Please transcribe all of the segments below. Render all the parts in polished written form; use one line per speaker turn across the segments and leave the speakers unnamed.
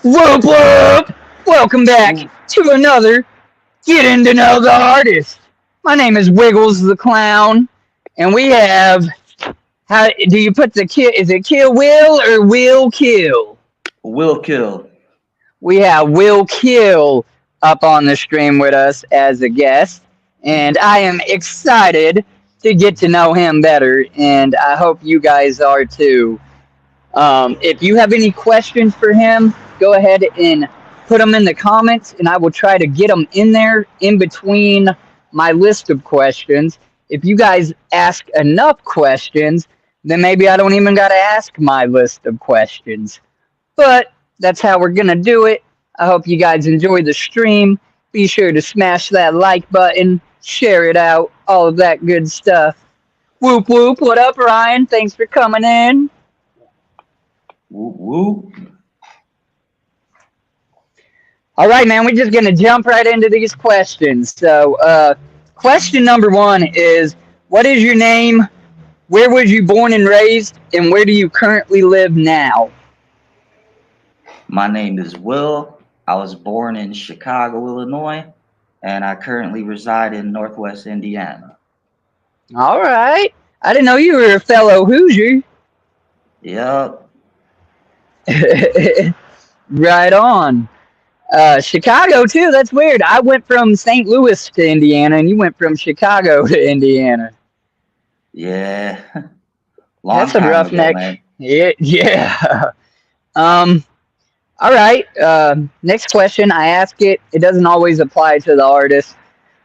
Whoop whoop! Welcome back
Ooh,
to another Getting to Know the Artist. My name is Wiggles the Clown, and we have how do you put the kill? Is it Kill Will or Will Kill?
will kill.
We have Will Kill up on the stream with us as a guest, and I am excited to get to know him better, and I hope you guys are too. If you have any questions for him, go ahead and put them in the comments, and I will try to get them in there in between my list of questions. If you guys ask enough questions, then maybe I don't even got to ask my list of questions. But that's how we're going to do it. I hope you guys enjoy the stream. Be sure to smash that like button, share it out, all of that good stuff. Whoop whoop. What up, Ryan? Thanks for coming in.
Woo woo.
All right, man, we're just going to jump right into these questions. Question number one is, what is your name? Where was you born and raised? And where do you currently live now?
My name is Will. I was born in Chicago, Illinois, and I currently reside in Northwest Indiana.
All right. I didn't know you were a fellow Hoosier.
Yup.
Right on. Chicago, too. That's weird. I went from St. Louis to Indiana, and you went from Chicago to Indiana.
Yeah. Long
That's a
time ago,
roughneck.
man.
Yeah. Yeah. Um, All right. Next question. I ask it. It doesn't always apply to the artist.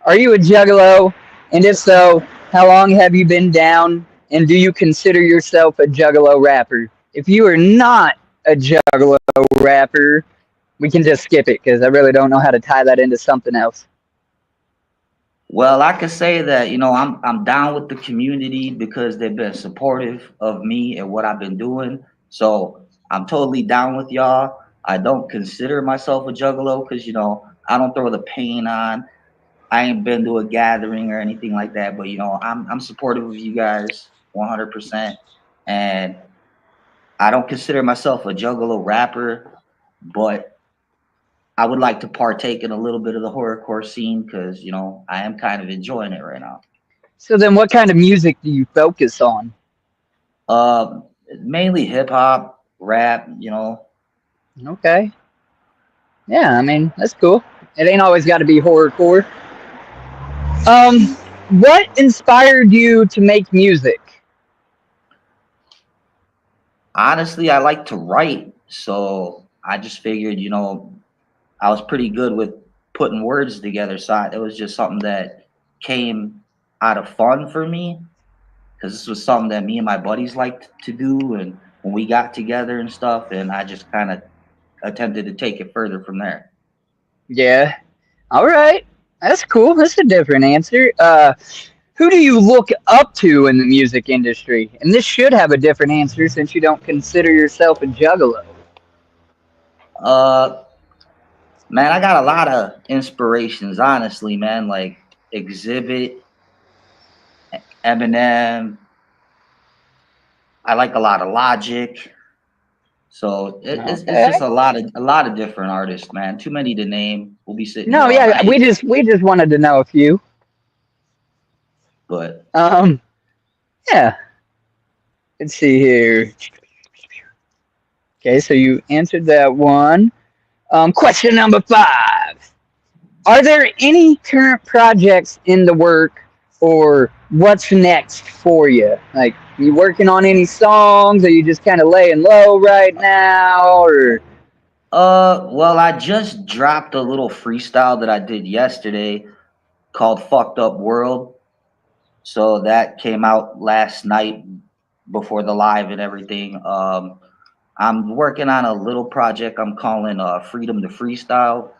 Are you a juggalo? And if so, how long have you been down? And do you consider yourself a juggalo rapper? If you are not a juggalo rapper, we can just skip it because I really don't know how to tie that into something else.
Well, I could say that, I'm down with the community because they've been supportive of me and what I've been doing. So I'm totally down with y'all. I don't consider myself a juggalo because, I don't throw the paint on. I ain't been to a gathering or anything like that, but I'm supportive of you guys 100%. And I don't consider myself a juggalo rapper, but I would like to partake in a little bit of the horrorcore scene because I am kind of enjoying it right now.
So then, what kind of music do you focus on?
Uh, Mainly hip hop, rap.
Okay. Yeah, I mean, that's cool. It ain't always got to be horrorcore. Um, what inspired you to make music?
Honestly, I like to write, so I just figured, I was pretty good with putting words together. So it was just something that came out of fun for me because this was something that me and my buddies liked to do, and when we got together and stuff, and I just kind of attempted to take it further from there.
Yeah. All right. That's cool. That's a different answer. Who do you look up to in the music industry? And this should have a different answer since you don't consider yourself a juggalo.
Uh, Man, I got a lot of inspirations, honestly, man. Like Exhibit, Eminem. I like a lot of Logic. So it's just
Okay.
a lot of different artists, man. Too many to name. We'll be sitting here
No,
all
yeah, we
night.
just we just wanted to know a few.
But
Um, yeah. Let's see here. Okay, so you answered that one. Question number five. Are there any current projects in the work or what's next for you? Like, you working on any songs? Are you just kind of laying low right now? Or,
well, I just dropped a little freestyle that I did yesterday called "Fucked Up World." So that came out last night before the live and everything. I'm working on a little project I'm calling Freedom to Freestyle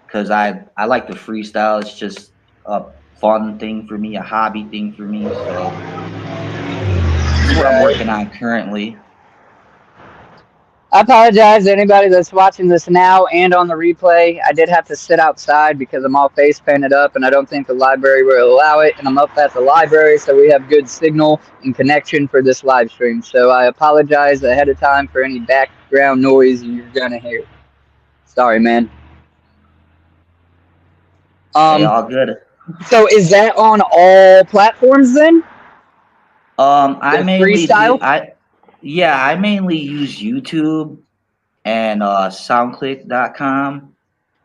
because I like to freestyle. It's just a fun thing for me, a hobby thing for me. So this is what I'm
right.
working on currently.
I apologize to anybody that's watching this now and on the replay. I did have to sit outside because I'm all face painted up, and I don't think the library will allow it. And I'm up at the library, so we have good signal and connection for this live stream. So I apologize ahead of time for any background noise you're gonna hear. Sorry, man.
Hey,
Um,
all good.
so is that on all platforms then?
I
The
mainly do.
freestyle?
I mainly use YouTube and SoundClick.com.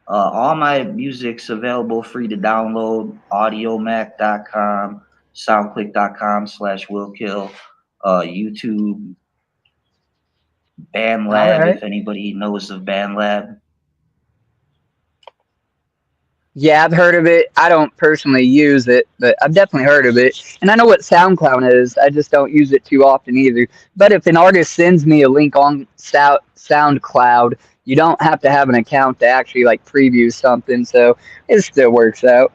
All my music's available free to download. Audiomac.com, SoundClick.com/WillKill, YouTube,
All
BandLab,
right.
if anybody knows of BandLab.
Yeah, I've heard of it. I don't personally use it, but I've definitely heard of it. And I know what SoundCloud is. I just don't use it too often either. But if an artist sends me a link on SoundCloud, you don't have to have an account to actually like preview something, so it still works out.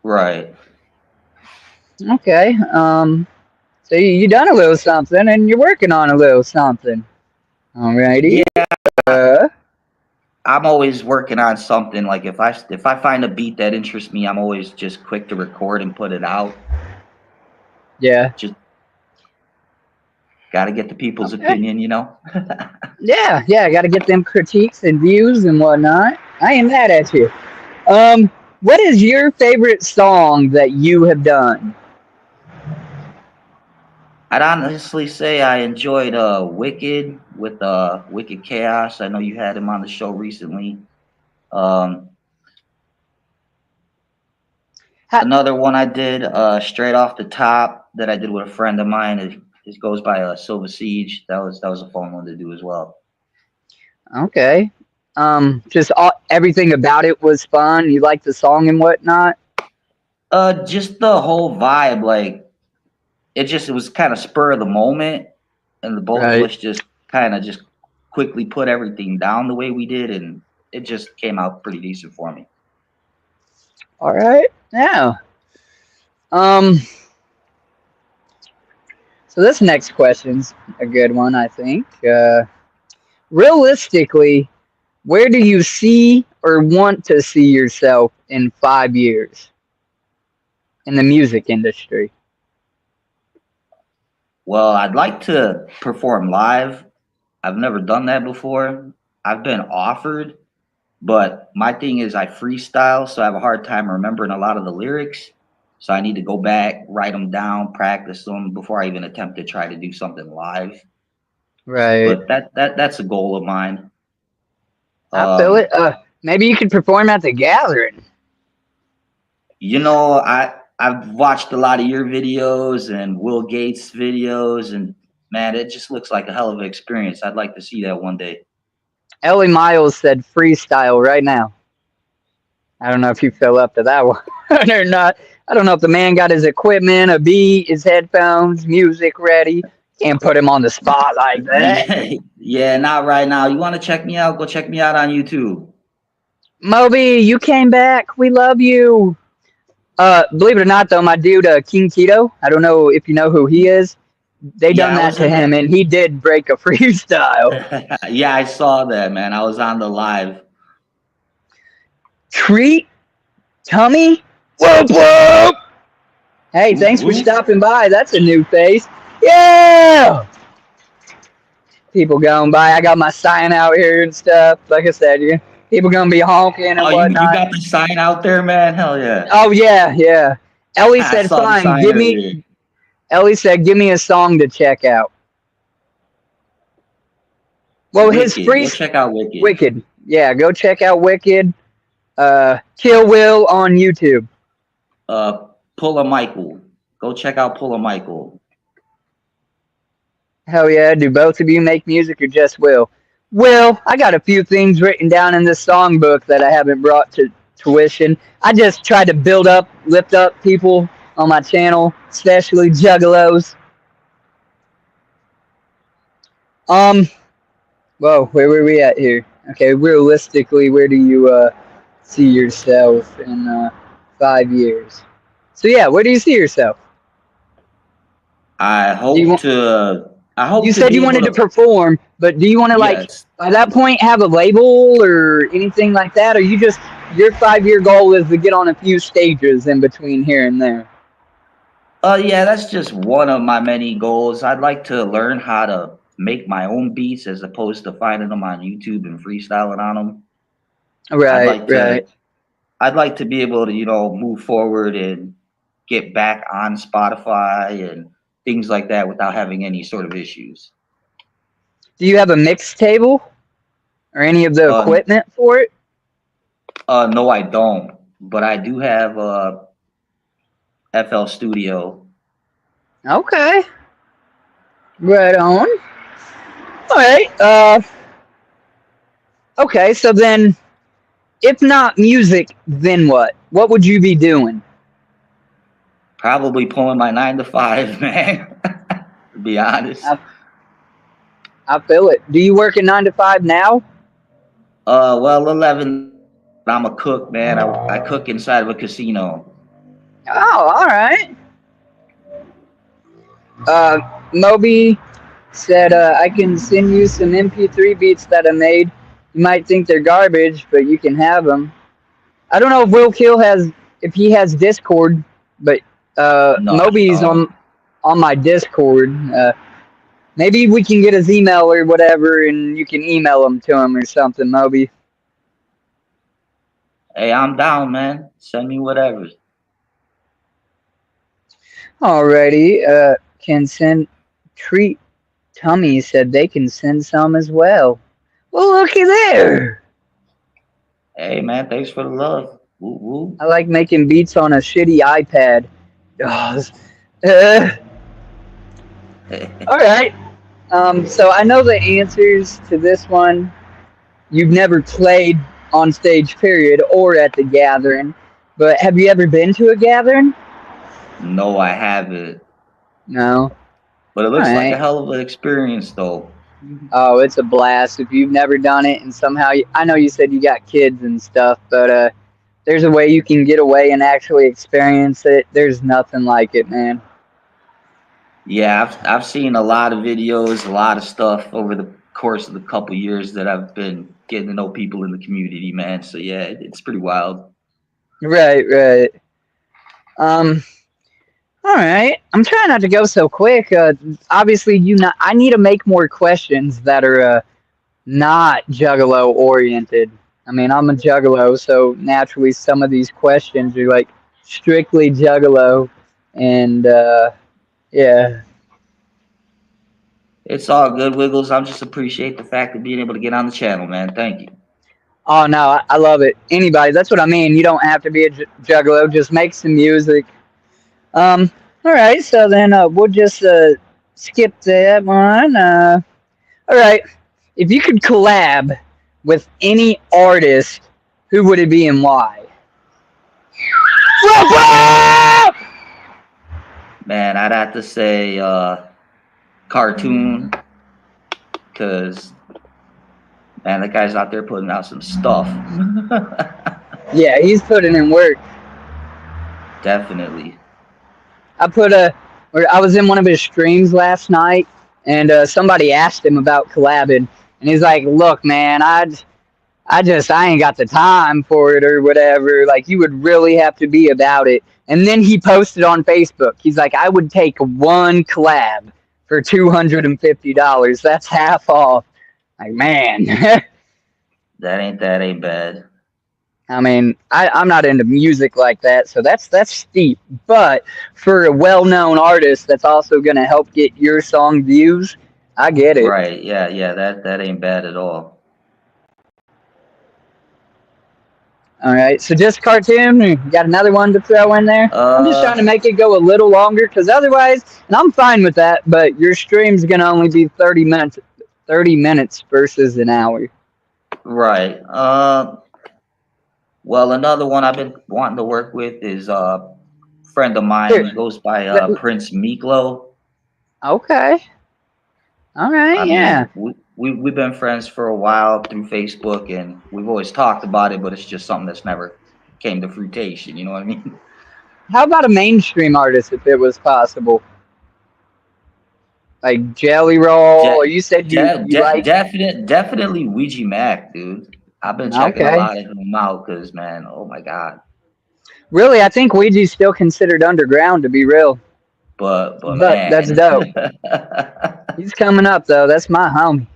Right.
Okay. So you done a little something, and you're working on a little something. Alrighty.
Yeah,
Uh,
I'm always working on something. Like if I find a beat that interests me, I'm always just quick to record and put it out.
yeah.
Just got to get the people's
Okay.
opinion, you know.
Yeah. I got to get them critiques and views and whatnot. I ain't mad at you. What is your favorite song that you have done?
I'd honestly say I enjoyed Wicked with Wicked Chaos. I know you had him on the show recently. Um,
Ha-
Another one I did straight off the top that I did with a friend of mine. It goes by Silver Siege. That was a fun one to do as well.
okay. Just everything about it was fun. You liked the song and whatnot.
Just the whole vibe, like it was kind of spur of the moment, and the both of
Right.
us just kind of just quickly put everything down the way we did, and it just came out pretty decent for me.
All right. Yeah. Um. So this next question's a good one, I think. Realistically, where do you see or want to see yourself in 5 years in the music industry?
Well, I'd like to perform live. I've never done that before. I've been offered, but my thing is I freestyle, so I have a hard time remembering a lot of the lyrics. So I need to go back, write them down, practice them before I even attempt to try to do something live.
Right.
But that's a goal of mine.
I feel
Um,
it. Maybe you could perform at the gathering.
I've watched a lot of your videos and Will Gates videos, and man, it just looks like a hell of an experience. I'd like to see that one day.
Ellie Miles said freestyle right now. I don't know if you fell up to that one or not. I don't know if the man got his equipment, a beat, his headphones, music ready. Can't put him on the spot like that.
Yeah, yeah, not right now. You want to check me out? Go check me out on YouTube.
Moby, you came back. We love you. Believe it or not, though, my dude King Keto. I don't know if you know who he is. They done
Yeah, I
that
was
to
in
him, and he did break a freestyle.
the. Yeah, I saw that, man. I was on the live.
Treat tummy. Whoop whoop. Hey,
Whoop,
thanks for
whoop.
stopping by. That's a new face. Yeah. People going by. I got my sign out here and stuff. Like I said, people gonna be honking and
Oh, you
whatnot.
got the sign out there, man? Hell yeah!
Oh yeah. Ellie
I
said,
saw the
"Fine,
sign earlier.
Ellie said, "Give me a song to check out." Well, his
Wicked.
free
Go check out Wicked.
Wicked. Yeah, go check out Wicked. Kill Will on YouTube.
Pull a Michael. Go check out Pull a Michael.
Hell yeah. Do both of you make music or just Will? Will, I got a few things written down in this songbook that I haven't brought to tuition. I just try to lift up people on my channel, especially juggalos. Um, Whoa, where were we at here? Okay, realistically, where do you see yourself in 5 years? So yeah, where do you see yourself?
I
Do you
hope
want?
to. I
You
hope to
said you
be able
wanted to
to.
perform, but do you want to like
Yes.
by that point have a label or anything like that, or you just your 5 year goal is to get on a few stages in between here and there?
Yeah, that's just one of my many goals. I'd like to learn how to make my own beats as opposed to finding them on YouTube and freestyling on them. I'd
Right,
like
right.
to I'd like to be able to, move forward and get back on Spotify and things like that without having any sort of issues.
Do you have a mix table or any of the
Uh,
equipment for it?
no, I don't, but I do have FL Studio.
Okay, right on. All right. Okay. So then, if not music, then what? What would you be doing?
Probably pulling my 9 to 5, man. To be honest.
I, I feel it. Do you work a 9 to 5 now?
Well, 11. I'm a cook, man. I cook inside of a casino.
Oh, all right. Uh, Moby said I can send you some MP3 beats that I made. You might think they're garbage, but you can have them. I don't know if Will Kill has if he has Discord, but
No, I
Moby's
don't.
on my Discord. Maybe we can get his email or whatever, and you can email him to him or something, Moby.
Hey, I'm down, man. Send me whatever.
Alrighty. Can send treat. Tummy said they can send some as well. Well, looky there.
Hey, man. Thanks for the love. Woo woo.
I like making beats on a shitty iPad. Oh, uh, all right. So I know the answers to this one. You've never played on stage, period, or at the gathering. But have you ever been to a gathering?
No, I haven't.
No.
But it
All
looks like a
right.
hell of an experience, though.
Oh, it's a blast if you've never done it, and somehow I know you said you got kids and stuff, but there's a way you can get away and actually experience it. There's nothing like it, man.
Yeah, I've seen a lot of videos, a lot of stuff over the course of the couple years that I've been getting to know people in the community, man. So yeah, it's pretty wild.
Right, right. Um, all right. I'm trying not to go so quick. Obviously, you not. I need to make more questions that are not Juggalo oriented. I mean, I'm a Juggalo, so naturally, some of these questions are like strictly Juggalo, and yeah.
It's all good, Wiggles. I just appreciate the fact of being able to get on the channel, man. Thank you.
Oh no, I love it. Anybody, that's what I mean. You don't have to be a Juggalo. Just make some music. All right. So then we'll just skip that one. All right. If you could collab with any artist, who would it be and why?
Man, I'd have to say cartoon, because man, that guy's out there putting out some stuff.
Yeah, he's putting in work.
Definitely.
I put a. Or I was in one of his streams last night, and somebody asked him about collabing, and he's like, "Look, man, I ain't got the time for it or whatever. Like you would really have to be about it." And then he posted on Facebook. He's like, "I would take one collab for $250. That's half off." Like man,
That ain't bad.
I mean, I'm not into music like that, so that's steep. But for a well-known artist, that's also gonna help get your song views. I get it.
Right. Yeah, yeah, that ain't bad at all.
All right, so just cartoon. You got another one to throw in there? I'm just trying to
Uh
make it go a little longer because otherwise, and I'm fine with that. But your stream's gonna only be 30 minutes, 30 minutes versus an hour.
right. Well, another one I've been wanting to work with is a friend of mine.
Here,
He goes by
let,
Prince Miklo.
okay, all right,
I
yeah.
mean, we've been friends for a while through Facebook, and we've always talked about it, but it's just something that's never came to fruition. You know what I mean?
How about a mainstream artist if it was possible? Like Jelly Roll, or
De-
you said you like?
definitely Ouija Mac, dude. I've been checking a
Okay.
lot of him out because, man, oh my god.
Really, I think Ouija's still considered underground to be real,
But
but that's
man,
dope. He's coming up though. That's my homie.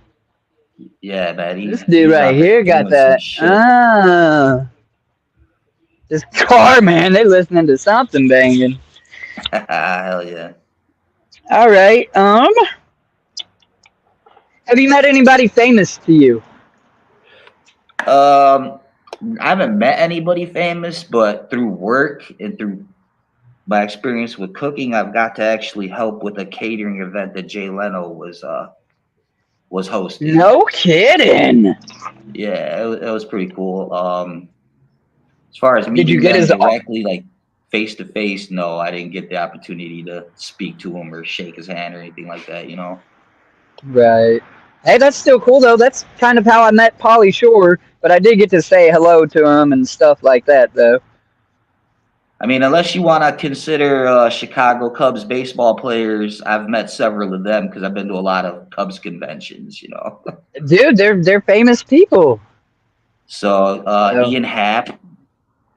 yeah, man,
This dude
he's
right
out there
here got
doing some
that.
shit.
This car man, they listening to something banging.
Hell yeah.
All right. Have you met anybody famous to you?
Um, I haven't met anybody famous, but through work and through my experience with cooking, I've got to actually help with a catering event that Jay Leno was hosting.
No kidding.
Yeah, it was pretty cool. As far as
Did you
meeting
get
them
his?
directly, like face to face, no, I didn't get the opportunity to speak to him or shake his hand or anything like that.
Right. Hey, that's still cool though. That's kind of how I met Polly Shore, but I did get to say hello to him and stuff like that though.
I mean, unless you want to consider Chicago Cubs baseball players, I've met several of them because I've been to a lot of Cubs conventions.
Dude, they're famous people.
So
So
Ian Happ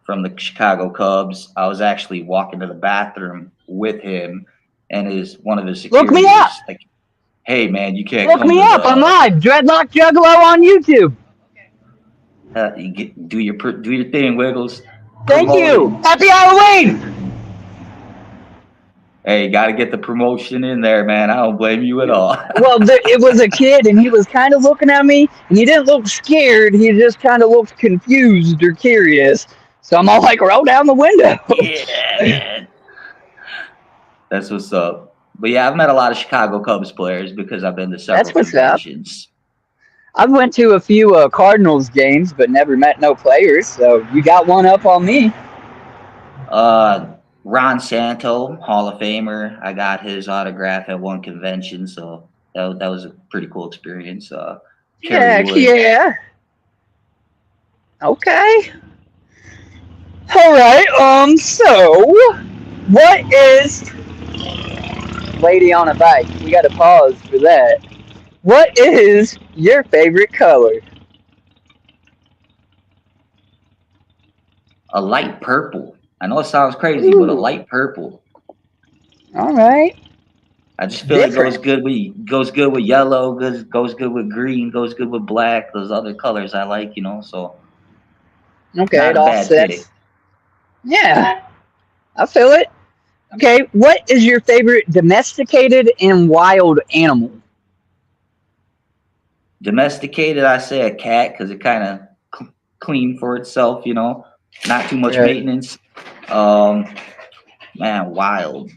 from the Chicago Cubs, I was actually walking to the bathroom with him, and his one of his
look me
security
up.
was like, "Hey, man, you can't
Look
come
me
to
up. I'm
the
live. Dreadlockjuggalo on YouTube.
do your thing, Wiggles,
Thank
promote it."
you. Happy Halloween.
Hey, got to get the promotion in there, man. I don't blame you at all.
Well, it was a kid, and he was kind of looking at me, and he didn't look scared. He just kind of looked confused or curious. So I'm all like, roll down the window.
Yeah, man. That's what's up. But yeah, I've met a lot of Chicago Cubs players because I've been to
That's
several
what's up.
conventions.
I've went to a few Cardinals games, but never met no players. So you got one up on me.
Ron Santo, Hall of Famer. I got his autograph at one convention, so that was a pretty cool experience. Kerry
Heck
Wood.
yeah. Okay. All right. So what is lady on a bike? We got to pause for that. What is your favorite color?
A light purple. I know it sounds crazy, but a
Ooh.
light purple.
All right.
I just feel it
Different.
goes good with yellow, goes good with green, goes good with black. Those other colors I like. So
Okay,
not
it
a bad
offsets.
fitting.
Yeah, I feel it. Okay, what is your favorite domesticated and wild animal?
Domesticated, I say a cat because it kind of clean for itself. Not too much
Right.
maintenance. Um, Man, wild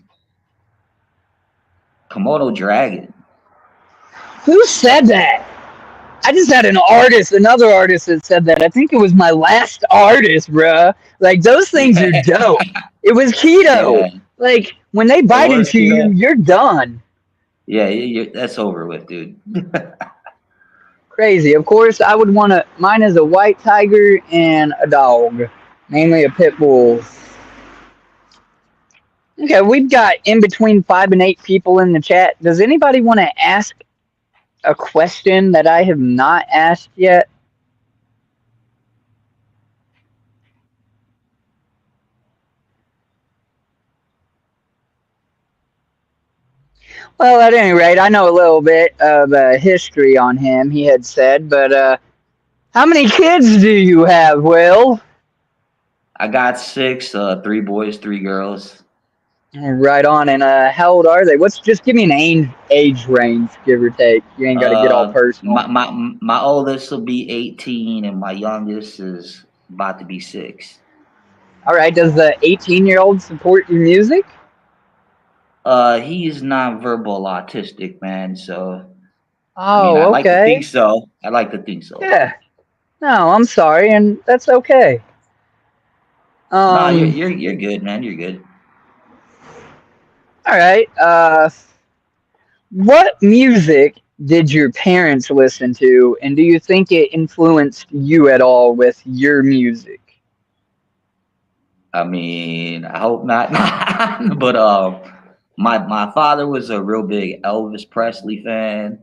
Komodo dragon.
Who said that? I just had another artist that said that. I think it was my last artist, bruh. Like, those things are
Yeah,
dope. It was keto.
yeah.
Like, when they
It
bite
was
into you,
keto.
you're done.
Yeah, that's over with, dude.
Crazy. Of course, I would want to. Mine is a white tiger and a dog, mainly a pit bull. Okay, we've got in between 5 and 8 people in the chat. Does anybody want to ask a question that I have not asked yet? Well, at any rate, I know a little bit of history on him, he had said, but how many kids do you have, Will?
I got six, three boys, three girls.
Right on, and how old are they? Just give me an age range, give or take. You ain't got to get all personal.
My oldest will be 18, and my youngest is about to be 6.
All right, does the 18-year-old support your music?
He's nonverbal autistic, man. So I mean, I
Oh,
like to think
okay.
so. I like to think so.
Yeah. No, I'm sorry, and that's okay.
No,
Um,
you're good, man. You're good.
all right. What music did your parents listen to, and do you think it influenced you at all with your music?
I mean, I hope not, but My father was a real big Elvis Presley fan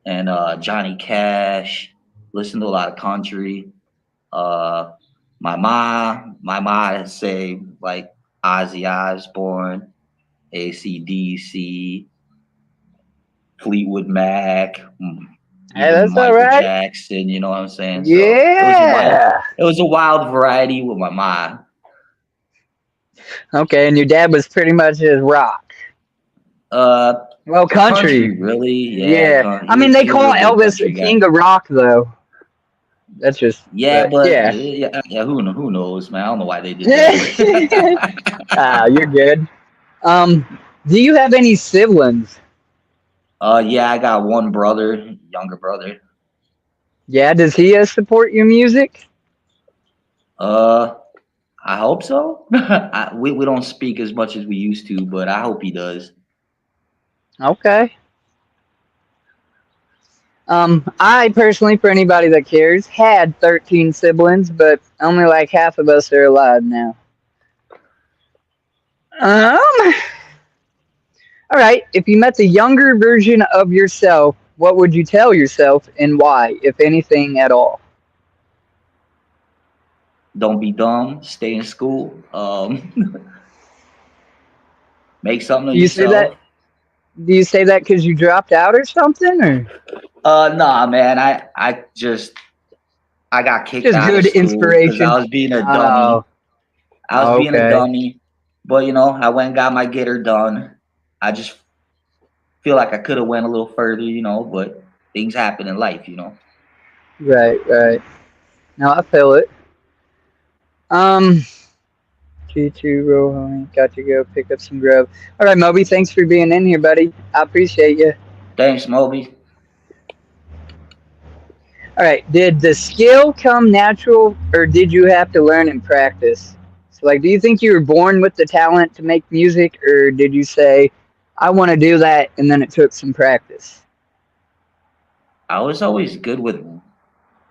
and Johnny Cash. Listened to a lot of country. Uh, my mom say like Ozzy Osbourne, AC/DC, Fleetwood Mac,
Hey,
even
that's all
Michael
right.
Jackson. You know what I'm saying? So
Yeah.
it was a wild variety with my mom.
Okay, and your dad was pretty much his rock.
Uh,
Well, country.
country really? Yeah,
Yeah. I mean, they
he was a
call
real big
Elvis
country guy.
king of rock, though. That's just,
Yeah,
but
but
yeah.
who knows, man? I don't know why they did that,
Ah,
but
you're good. Um, do you have any siblings?
yeah, I got one brother, younger brother.
Yeah, does he support your music?
Uh, I hope so. We don't speak as much as we used to, but I hope he does.
Okay. I personally, for anybody that cares, had 13 siblings, but only like half of us are alive now. Um, all right. If you met the younger version of yourself, what would you tell yourself and why, if anything at all?
Don't be dumb. Stay in school. Make something of
Do you say that?
yourself.
Do you say that because you dropped out or something, or
Nah, man. I got kicked
just
out of
good
school because I
inspiration?
was being a dummy.
Oh,
I was being a
okay.
dummy, but I went and got my getter done. I just feel like I could have went a little further, but things happen in life.
Right, right. No, I feel it. Um, G2 roll home. Got to go pick up some grub. All right, Moby. Thanks for being in here, buddy. I appreciate you.
Thanks, Moby.
All right. Did the skill come natural, or did you have to learn and practice? So, like, do you think you were born with the talent to make music, or did you say, "I want to do that," and then it took some practice?
I was always good with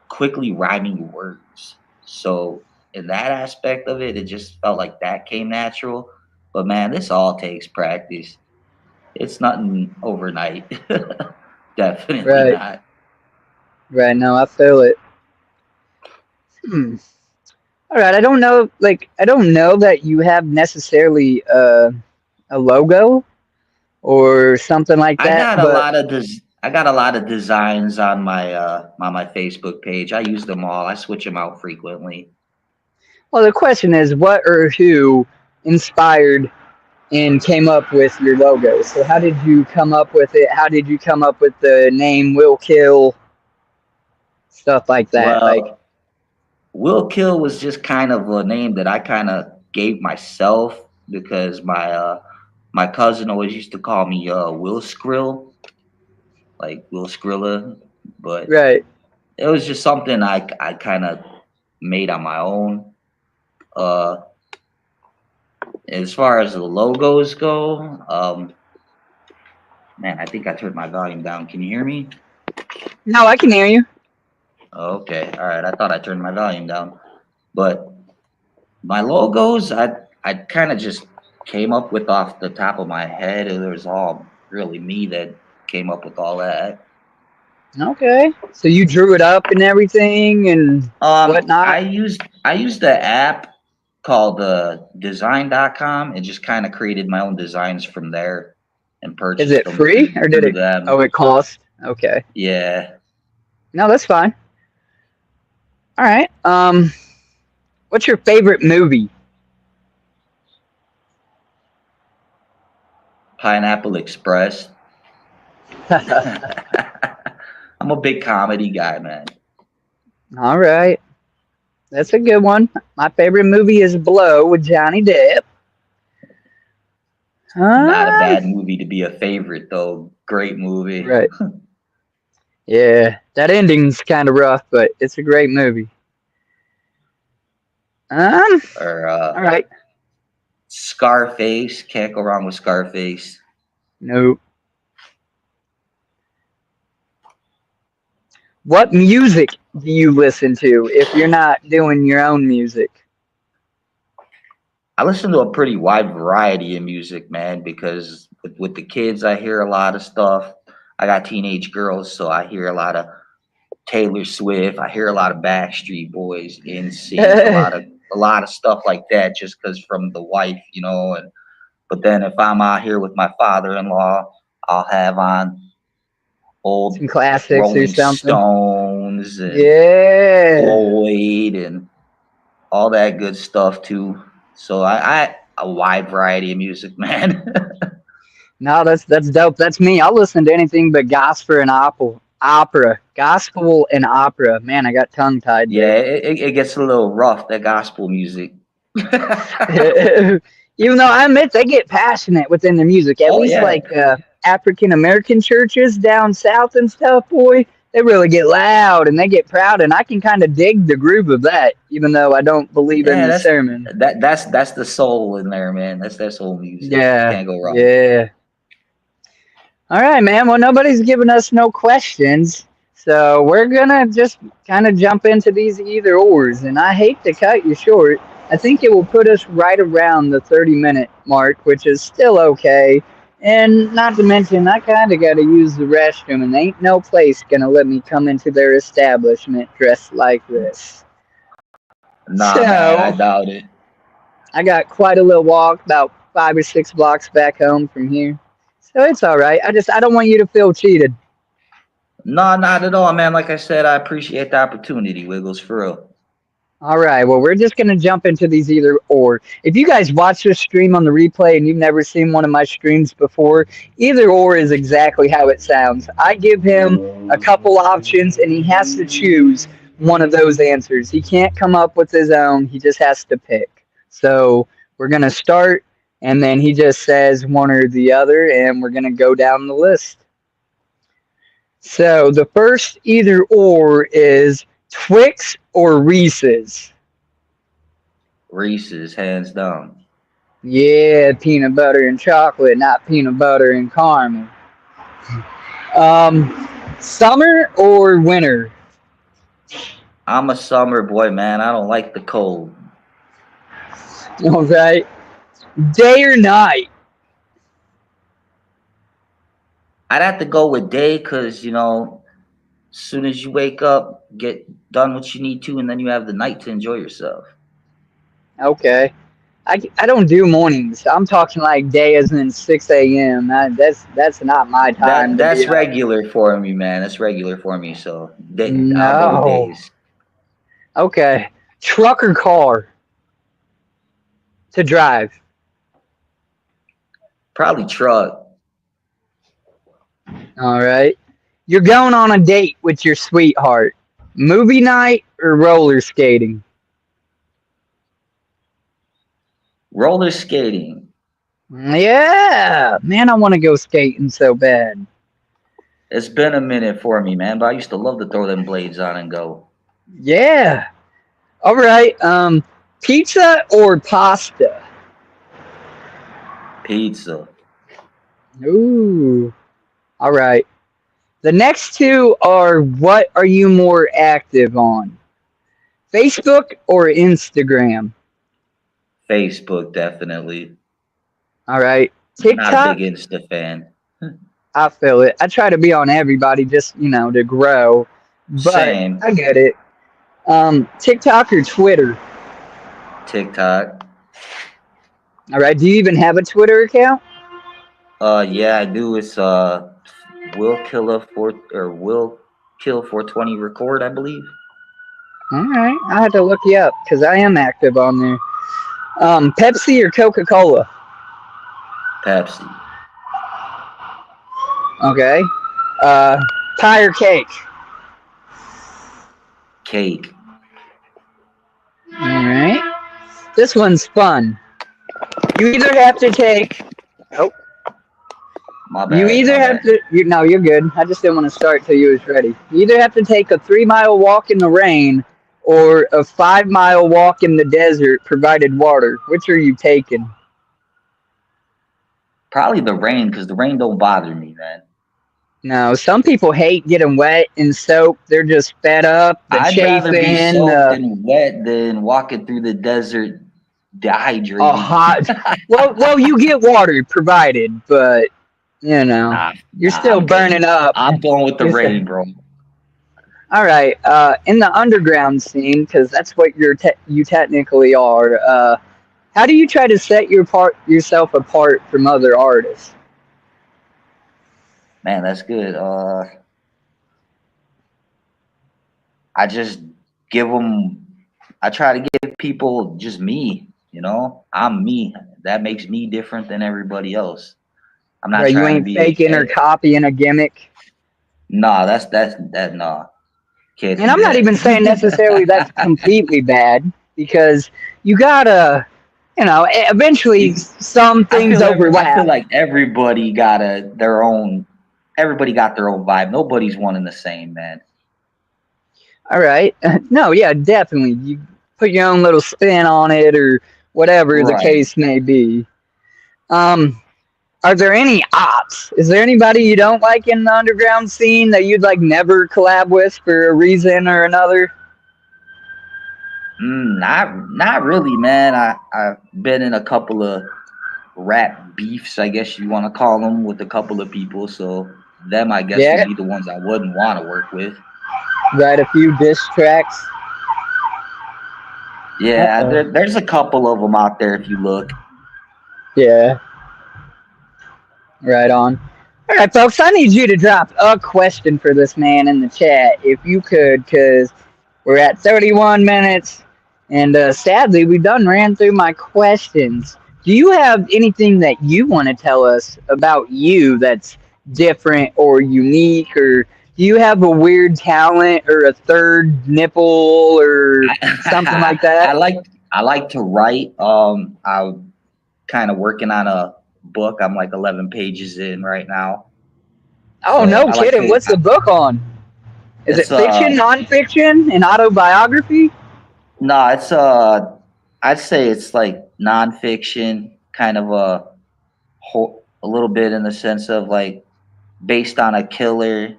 quickly rhyming words. So in that aspect of it, it just felt like that came natural. But man, this all takes practice. It's nothing overnight. Definitely
Right.
not.
Right. No, I feel it. Hmm. All right. I don't know. Like, I don't know that you have necessarily a logo or something like that, but
I got a lot of designs on my Facebook page. I use them all. I switch them out frequently.
well, the question is, what or who inspired and came up with your logo? So, how did you come up with it? How did you come up with the name Will Kill, stuff like that? Like,
Well, Will Kill was just kind of a name that I kind of gave myself because my cousin always used to call me Will Skrill, like Will Skrilla, but
right.
it was just something I kind of made on my own. Uh, as far as the logos go, man, I think I turned my volume down. Can you hear me?
No, I can hear you.
Okay, all right. I thought I turned my volume down, but my logos, I kind of just came up with off the top of my head. It was all really me that came up with all that.
Okay. So, you drew it up and everything and
I
whatnot.
used the app called design.com and just kind of created my own designs from there and
Is
purchased
it
them
free or did
through
it?
them.
Oh, it cost. Okay.
Yeah,
No, that's fine. All right. What's your favorite movie?
Pineapple Express. I'm a big comedy guy, man.
All right. That's a good one. My favorite movie is Blow with Johnny Depp.
Not a
Um,
bad movie to be a favorite though. Great movie.
right. Yeah, that ending's kind of rough, but it's a great movie. Um,
Or
all right.
Scarface. Can't go wrong with Scarface.
No. What music do you listen to if you're not doing your own music?
I listen to a pretty wide variety of music, man, because with the kids, I hear a lot of stuff. I got teenage girls, so I hear a lot of Taylor Swift. I hear a lot of Backstreet Boys, NSYNC, a lot of stuff like that, just because from the wife, you know. And but then if I'm out here with my father-in-law, I'll have on
Some
old
classics or
Rolling
something.
Stones and
Yeah.
Floyd and all that good stuff too. So I a wide variety of music, man.
No, that's dope. That's me. I'll listen to anything but gospel and opera. Gospel and opera. Man, I got tongue tied
Yeah,
there.
it gets a little rough, that gospel music.
Even though I admit they get passionate within their music, at
Oh
least
yeah,
like African American churches down south and stuff, boy, they really get loud and they get proud, and I can kind of dig the groove of that, even though I don't believe in
yeah.
the sermon.
That's the soul in there, man. That's their soul music.
Yeah,
Can't go wrong.
yeah. All right, man. Well, nobody's giving us no questions, so we're gonna just kind of jump into these either ors. And I hate to cut you short. I think it will put us right around the 30-minute mark, which is still okay. And not to mention, I kind of got to use the restroom, and ain't no place gonna let me come into their establishment dressed like this.
Nah, man, I
So
doubt it.
I got quite a little walk, about 5 or 6 blocks back home from here. So it's all right. I don't want you to feel cheated.
Nah, not at all, man. Like I said, I appreciate the opportunity, Wiggles, for real.
All right. Well, we're just going to jump into these either or. If you guys watch this stream on the replay and you've never seen one of my streams before, either or is exactly how it sounds. I give him a couple options and he has to choose one of those answers. He can't come up with his own, he just has to pick. So we're going to start and then he just says one or the other and we're going to go down the list. So the first either or is Twix or Reese's.
Reese's, hands down.
Yeah, peanut butter and chocolate, not peanut butter and caramel. Summer or winter?
I'm a summer boy, man. I don't like the cold.
All right. Day or night?
I'd have to go with day because, as soon as you wake up, get done what you need to, and then you have the night to enjoy yourself.
Okay. I don't do mornings. I'm talking like day as in 6 a.m. That's not my time to be
That's
up.
regular for me, man. That's regular for me. So I'll go with
No.
days.
Okay. Truck or car to drive?
Probably truck.
All right. You're going on a date with your sweetheart. Movie night or roller skating?
Roller skating.
Yeah. Man, I want to go skating so bad.
It's been a minute for me, man, but I used to love to throw them blades on and go.
Yeah. All right. Pizza or pasta?
Pizza.
Ooh. All right. The next two are what are you more active on? Facebook or Instagram?
Facebook, definitely.
All right.
Not a big
TikTok?
Insta fan.
I feel it. I try to be on everybody just, to grow, but
Same.
I get it. TikTok or Twitter?
TikTok.
All right. Do you even have a Twitter account?
Yeah, I do. It's will kill 420 record, I believe.
All right. I have to look you up because I am active on there. Pepsi or Coca Cola?
Pepsi.
Okay. Pie or cake?
Cake.
All right. This one's fun. You either have to take. Oh,
My
you
bad.
either
My
have
bad.
to. No, you're good. I just didn't want to start till you was ready. You either have to take a 3 mile walk in the rain or a 5 mile walk in the desert provided water. Which are you taking?
Probably the rain, because the rain don't bother me, man.
No, some people hate getting wet and soaked. They're just fed up. The
I'd rather be
chafing.
soaked and wet than walking through the desert
A
dehydrated.
hot. Well, you get water provided, but you know,
Nah,
you're
nah,
still
I'm good.
burning up.
I'm going with the
You're still,
rain, bro.
all right. In the underground scene, because that's what you technically are. How do you try to set yourself apart from other artists?
Man, that's good. I just give them. I try to give people just me. You know, I'm me. That makes me different than everybody else. I'm not
Right, you
trying to
ain't
be.
faking or copying a gimmick.
Nah, that nah. Can't
And
do
I'm not
that.
even saying necessarily that's completely bad because you gotta, eventually
You,
some things
I feel
overlap.
like everybody got a their own. Everybody got their own vibe. Nobody's one and the same, man.
All right. No, yeah, definitely. You put your own little spin on it or whatever the
Right.
case may be. Um, are there any ops? Is there anybody you don't like in the underground scene that you'd like never collab with for a reason or another?
Not really, man. I've been in a couple of rap beefs, I guess you want to call them, with a couple of people. So them, I guess, would
Yeah,
be the ones I wouldn't want to work with.
write a few diss tracks.
Yeah,
Uh-oh.
there's a couple of them out there if you look.
Yeah, right on. All right, folks, I need you to drop a question for this man in the chat if you could, because we're at 31 minutes, and sadly, we done ran through my questions. Do you have anything that you want to tell us about you that's different or unique, or do you have a weird talent or a third nipple or something like
I
that?
like I like to write. I'm kind of working on a book. I'm like 11 pages in right now.
Oh,
So
no
I like
kidding.
to.
What's the book on? Is it
It's
fiction, nonfiction, an autobiography?
no, it's I'd say it's like nonfiction, kind of a little bit in the sense of like based on a killer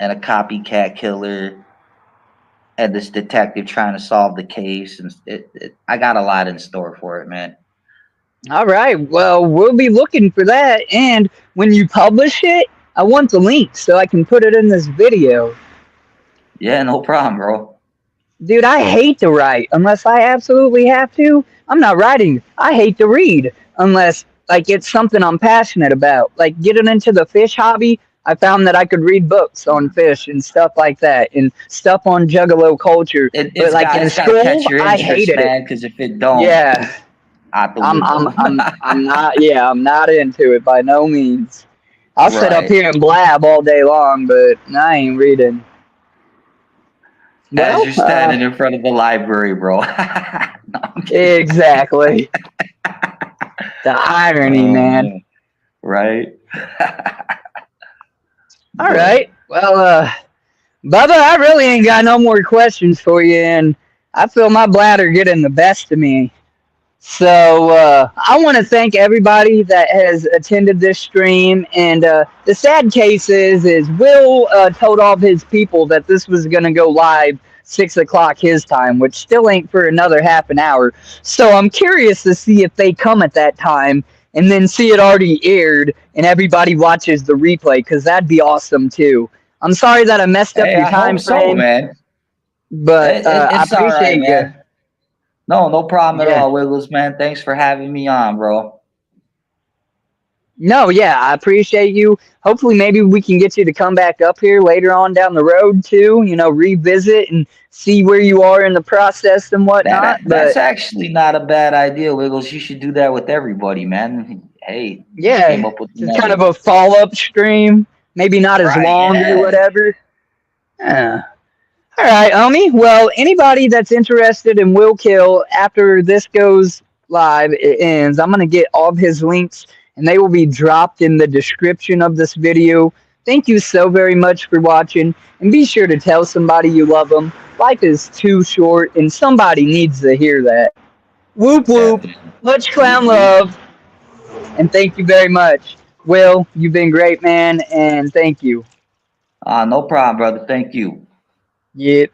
and a copycat killer and this detective trying to solve the case, and I got a lot in store for it, man.
All right. Well, we'll be looking for that. And when you publish it, I want the link so I can put it in this video.
Yeah, no problem, bro.
Dude, I hate to write unless I absolutely have to. I'm not writing. I hate to read unless like it's something I'm passionate about. Like getting into the fish hobby, I found that I could read books on fish and stuff like that and stuff on juggalo culture. But like in
It's got to catch
school,
your
I
interest,
hated it.
man. Because if it don't,
Yeah.
out the
I'm I'm
window.
I'm I'm not yeah, I'm not into it by no means. I'll sit up
Right.
here and blab all day long, but I ain't reading.
As
Well,
you're standing in front of the library, bro. No, I'm kidding.
exactly. The irony,
Oh
man.
man. Right.
All
But
right. Well, Bubba, I really ain't got no more questions for you, and I feel my bladder getting the best of me. So I want to thank everybody that has attended this stream. And the sad case is Will told all of his people that this was going to go live 6 o'clock his time, which still ain't for another half an hour. So I'm curious to see if they come at that time and then see it already aired and everybody watches the replay because that'd be awesome too. I'm sorry that I messed up
hey,
your
I hope
time
so,
frame,
man.
but I
It's all right,
appreciate you.
man. No, no problem at
Yeah.
all, Wiggles, man. Thanks for having me on, bro.
No, yeah, I appreciate you. Hopefully, maybe we can get you to come back up here later on down the road too. Revisit and see where you are in the process and whatnot.
That's
But
actually not a bad idea, Wiggles. You should do that with everybody, man. Hey, just came
yeah,
up with
just kind of
another.
a follow up stream. Maybe not as
Right,
long or
yeah.
whatever. Yeah. All right, Omi. Well, anybody that's interested in Will Kill after this goes live, it ends. I'm gonna get all of his links, and they will be dropped in the description of this video. Thank you so very much for watching, and be sure to tell somebody you love them. Life is too short, and somebody needs to hear that. Whoop whoop.
Definitely.
Much
Whoop
clown
whoop.
love, and thank you very much. Will, you've been great, man, and thank you.
No problem, brother. Thank you.
Yep.